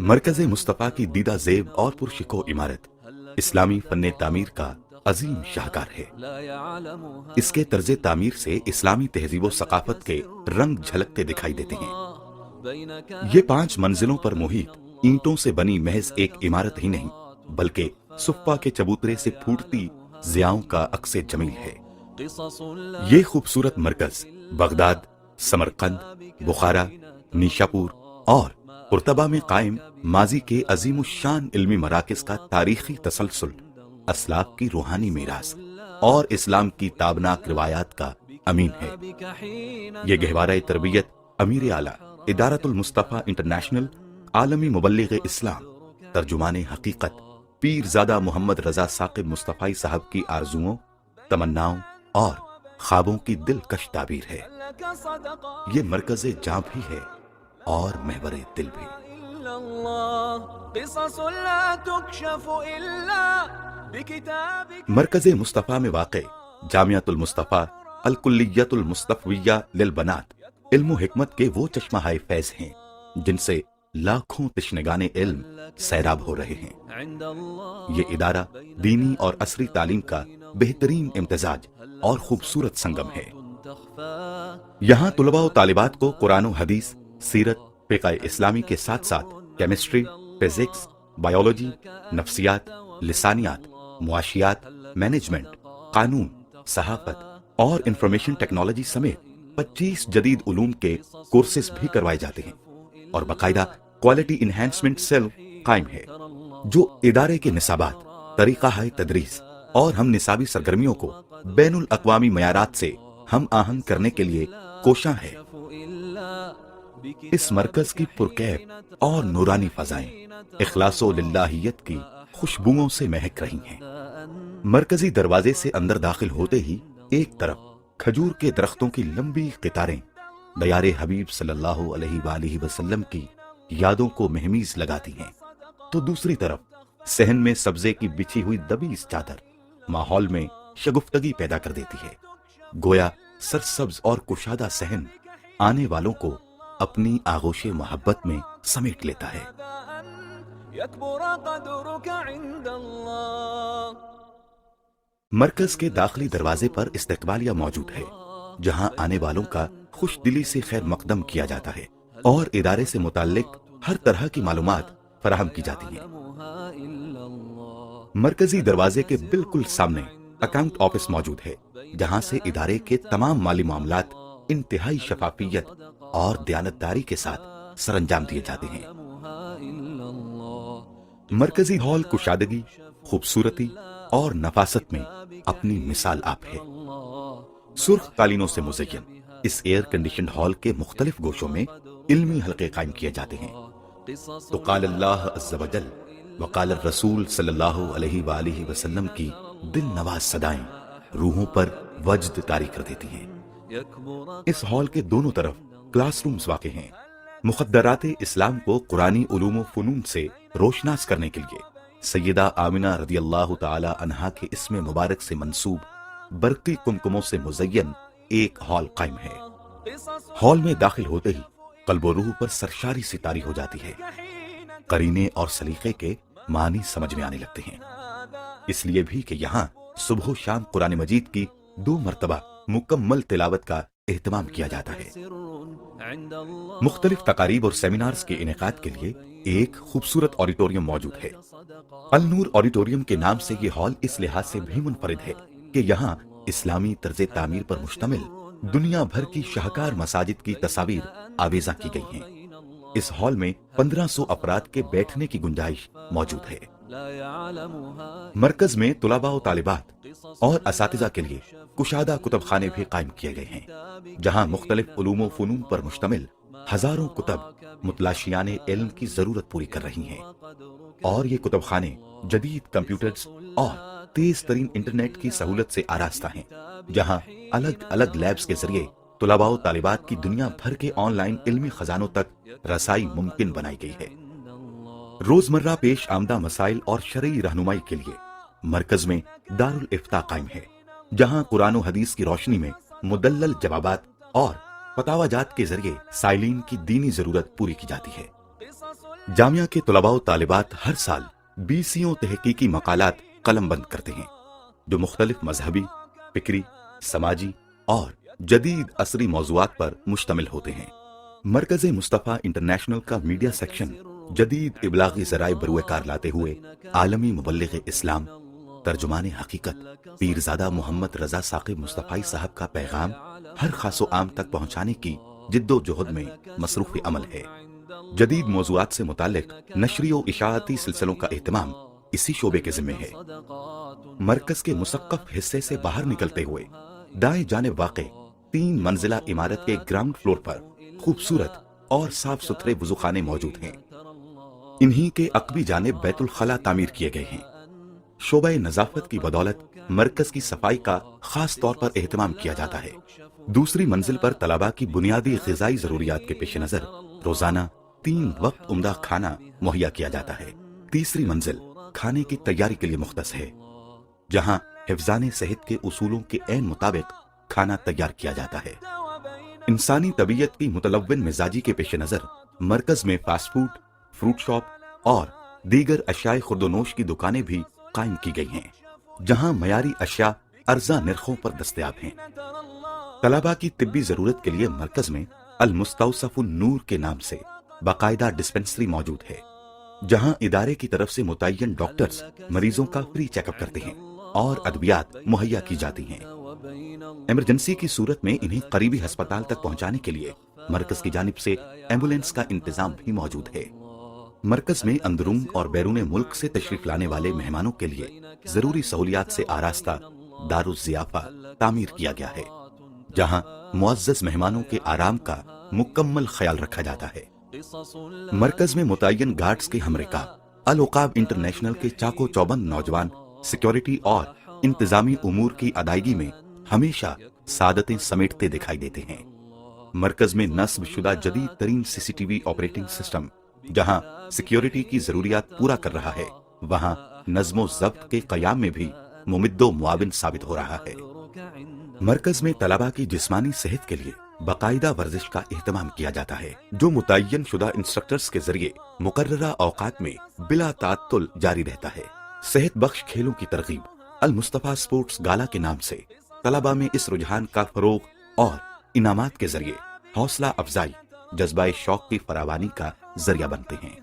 مرکز مصطفیٰ کی دیدہ زیب اور پرشکو عمارت اسلامی فن تعمیر کا عظیم شاہکار ہے۔ اس کے طرز تعمیر سے اسلامی تہذیب و ثقافت کے رنگ جھلکتے دکھائی دیتے ہیں۔ یہ 5 منزلوں پر محیط اینٹوں سے بنی محض ایک عمارت ہی نہیں بلکہ صفہ کے چبوترے سے پھوٹتی ضیاؤں کا عکس جمیل ہے۔ یہ خوبصورت مرکز بغداد، سمرقند، بخارا، نیشاپور اور قرطبہ میں قائم ماضی کے عظیم الشان علمی مراکز کا تاریخی تسلسل، اسلاف کی روحانی میراث اور اسلام کی تابناک روایات کا امین ہے۔ یہ گہوارہ تربیت امیر اعلیٰ ادارۃ المصطفیٰ انٹرنیشنل عالمی مبلغ اسلام ترجمان حقیقت پیرزادہ محمد رضا ثاقب مصطفی صاحب کی آرزوؤں، تمناؤں اور خوابوں کی دلکش تعبیر ہے۔ یہ مرکز جاں بھی ہے اور محور دل بھی۔ مرکز مصطفیٰ میں واقع جامعۃ المصطفیٰ الکلیۃ المصطفیہ للبنات علم و حکمت کے وہ چشمہ فیض ہیں جن سے لاکھوں تشنگان علم سیراب ہو رہے ہیں۔ یہ ادارہ دینی اور عصری تعلیم کا بہترین امتزاج اور خوبصورت سنگم ہے۔ یہاں طلباء و طالبات کو قرآن و حدیث، سیرت، فقہ اسلامی کے ساتھ ساتھ کیمسٹری، فزکس، بایولوجی، نفسیات، لسانیات، معاشیات، مینجمنٹ، قانون، صحافت اور انفارمیشن ٹیکنالوجی سمیت 25 جدید علوم کے کورسز بھی کروائے جاتے ہیں اور باقاعدہ کوالٹی انہینسمنٹ سیل قائم ہے جو ادارے کے نصابات، طریقہ تدریس اور ہم نصابی سرگرمیوں کو بین الاقوامی معیارات سے ہم آہنگ کرنے کے لیے کوشاں ہے۔ اس مرکز کی پرکیف اور نورانی فضائیں اخلاص و للہیت کی خوشبوؤں سے مہک رہی ہیں۔ مرکزی دروازے سے اندر داخل ہوتے ہی ایک طرف کھجور کے درختوں کی لمبی قطاریں دیار حبیب صلی اللہ علیہ وآلہ وسلم کی یادوں کو مہمیز لگاتی ہیں تو دوسری طرف صحن میں سبزے کی بچھی ہوئی دبیز چادر ماحول میں شگفتگی پیدا کر دیتی ہے، گویا سرسبز اور کشادہ صحن آنے والوں کو اپنی آغوش محبت میں سمیٹ لیتا ہے۔ مرکز کے داخلی دروازے پر استقبالیہ موجود ہے جہاں آنے والوں کا خوش دلی سے خیر مقدم کیا جاتا ہے اور ادارے سے متعلق ہر طرح کی معلومات فراہم کی جاتی ہیں۔ مرکزی دروازے کے بالکل سامنے اکاؤنٹ آفس موجود ہے جہاں سے ادارے کے تمام مالی معاملات انتہائی شفافیت اور دیانتداری کے ساتھ سر انجام دیے جاتے ہیں۔ مرکزی ہال کشادگی، خوبصورتی اور نفاست میں اپنی مثال آپ ہے۔ سرخ قالینوں سے مزین اس ایئر کنڈیشنڈ ہال کے مختلف گوشوں میں علمی حلقے قائم کیے جاتے ہیں تو قال اللہ عز و جل وقال الرسول صلی اللہ علیہ وآلہ وسلم کی دل نواز صدائیں روحوں پر وجد طاری کر دیتی ہیں۔ اس ہال کے دونوں طرف کلاس رومز واقع ہیں۔ مخدرات اسلام کو قرآنی علوم و فنون سے روشناس کرنے کے لیے سیدہ آمنہ رضی اللہ تعالی عنہا کے اسم مبارک سے منسوب برقی کمکموں سے مزین ایک ہال قائم ہے۔ ہال میں داخل ہوتے ہی قلب و روح پر سرشاری سی طاری ہو جاتی ہے، قرینے اور سلیقے کے معنی سمجھ میں آنے لگتے ہیں، اس لیے بھی کہ یہاں صبح و شام قرآن مجید کی 2 مرتبہ مکمل تلاوت کا اہتمام کیا جاتا ہے۔ مختلف تقاریب اور سیمینارز کے انعقاد کے لیے ایک خوبصورت آڈیٹوریم موجود ہے۔ النور آڈیٹوریم کے نام سے یہ ہال اس لحاظ سے بھی منفرد ہے کہ یہاں اسلامی طرز تعمیر پر مشتمل دنیا بھر کی شاہکار مساجد کی تصاویر آویزاں کی گئی ہیں۔ اس ہال میں 1500 افراد کے بیٹھنے کی گنجائش موجود ہے۔ مرکز میں طلباء و طالبات اور اساتذہ کے لیے کشادہ کتب خانے بھی قائم کیے گئے ہیں جہاں مختلف علوم و فنون پر مشتمل ہزاروں کتب متلاشیان علم کی ضرورت پوری کر رہی ہیں، اور یہ کتب خانے جدید کمپیوٹرز اور تیز ترین انٹرنیٹ کی سہولت سے آراستہ ہیں جہاں الگ الگ لیبز کے ذریعے طلباء و طالبات کی دنیا بھر کے آن لائن علمی خزانوں تک رسائی ممکن بنائی گئی ہے۔ روزمرہ پیش آمدہ مسائل اور شرعی رہنمائی کے لیے مرکز میں دارالافتاء قائم ہے جہاں قرآن و حدیث کی روشنی میں مدلل جوابات اور فتاوی جات کے ذریعے سائلین کی دینی ضرورت پوری کی جاتی ہے۔ جامعہ کے طلباء و طالبات ہر سال 20 تحقیقی مقالات قلم بند کرتے ہیں جو مختلف مذہبی، فکری، سماجی اور جدید عصری موضوعات پر مشتمل ہوتے ہیں۔ مرکز مصطفیٰ انٹرنیشنل کا میڈیا سیکشن جدید ابلاغی ذرائع بروئے کار لاتے ہوئے عالمی مبلغ اسلام، ترجمان حقیقت پیرزادہ محمد رضا ثاقب مصطفی صاحب کا پیغام ہر خاص و عام تک پہنچانے کی جد و جہد میں مصروف عمل ہے۔ جدید موضوعات سے متعلق نشری و اشاعتی سلسلوں کا اہتمام اسی شعبے کے ذمہ ہے۔ مرکز کے مثقف حصے سے باہر نکلتے ہوئے دائیں جانب واقع 3 منزلہ عمارت کے گراؤنڈ فلور پر خوبصورت اور صاف ستھرے وضوخانے موجود ہیں۔ انہی کے عقبی جانب بیت الخلا تعمیر کیے گئے ہیں۔ شعبہ نظافت کی بدولت مرکز کی صفائی کا خاص طور پر اہتمام کیا جاتا ہے۔ دوسری منزل پر طلباء کی بنیادی غذائی ضروریات کے پیش نظر روزانہ 3 وقت عمدہ کھانا مہیا کیا جاتا ہے۔ تیسری منزل کھانے کی تیاری کے لیے مختص ہے، جہاں حفظان صحت کے اصولوں کے عین مطابق کھانا تیار کیا جاتا ہے۔ انسانی طبیعت کی متلون مزاجی کے پیش نظر مرکز میں فاسٹ فوڈ، فروٹ شاپ اور دیگر اشیاء خورد و نوش کی دکانیں بھی قائم کی گئی ہیں، جہاں معیاری اشیاء ارزاں نرخوں پر دستیاب ہیں۔ طلباء کی طبی ضرورت کے لیے مرکز میں المستوصف النور کے نام سے باقاعدہ ڈسپنسری موجود ہے، جہاں ادارے کی طرف سے متعین ڈاکٹرز مریضوں کا فری چیک اپ کرتے ہیں اور ادویات مہیا کی جاتی ہیں۔ ایمرجنسی کی صورت میں انہیں قریبی ہسپتال تک پہنچانے کے لیے مرکز کی جانب سے ایمبولینس کا انتظام بھی موجود ہے۔ مرکز میں اندرون اور بیرون ملک سے تشریف لانے والے مہمانوں کے لیے ضروری سہولیات سے آراستہ دارالضیافہ تعمیر کیا گیا ہے، جہاں معزز مہمانوں کے آرام کا مکمل خیال رکھا جاتا ہے۔ مرکز میں متعین گارڈز کے ہمراہ العقاب انٹرنیشنل کے چاق و چوبند نوجوان سیکیورٹی اور انتظامی امور کی ادائیگی میں ہمیشہ سعادتیں سمیٹتے دکھائی دیتے ہیں۔ مرکز میں نصب شدہ جدید ترین CCTV آپریٹنگ سسٹم جہاں سیکیورٹی کی ضروریات پورا کر رہا ہے، وہاں نظم و ضبط کے قیام میں بھی ممد و معاون ثابت ہو رہا ہے۔ مرکز میں طلباء کی جسمانی صحت کے لیے باقاعدہ ورزش کا اہتمام کیا جاتا ہے، جو متعین شدہ انسٹرکٹرز کے ذریعے مقررہ اوقات میں بلا تعطل جاری رہتا ہے۔ صحت بخش کھیلوں کی ترغیب المصطفیٰ سپورٹس گالا کے نام سے طلباء میں اس رجحان کا فروغ اور انعامات کے ذریعے حوصلہ افزائی، جذبہ شوق کی فراوانی کا ذریعہ بنتے ہیں۔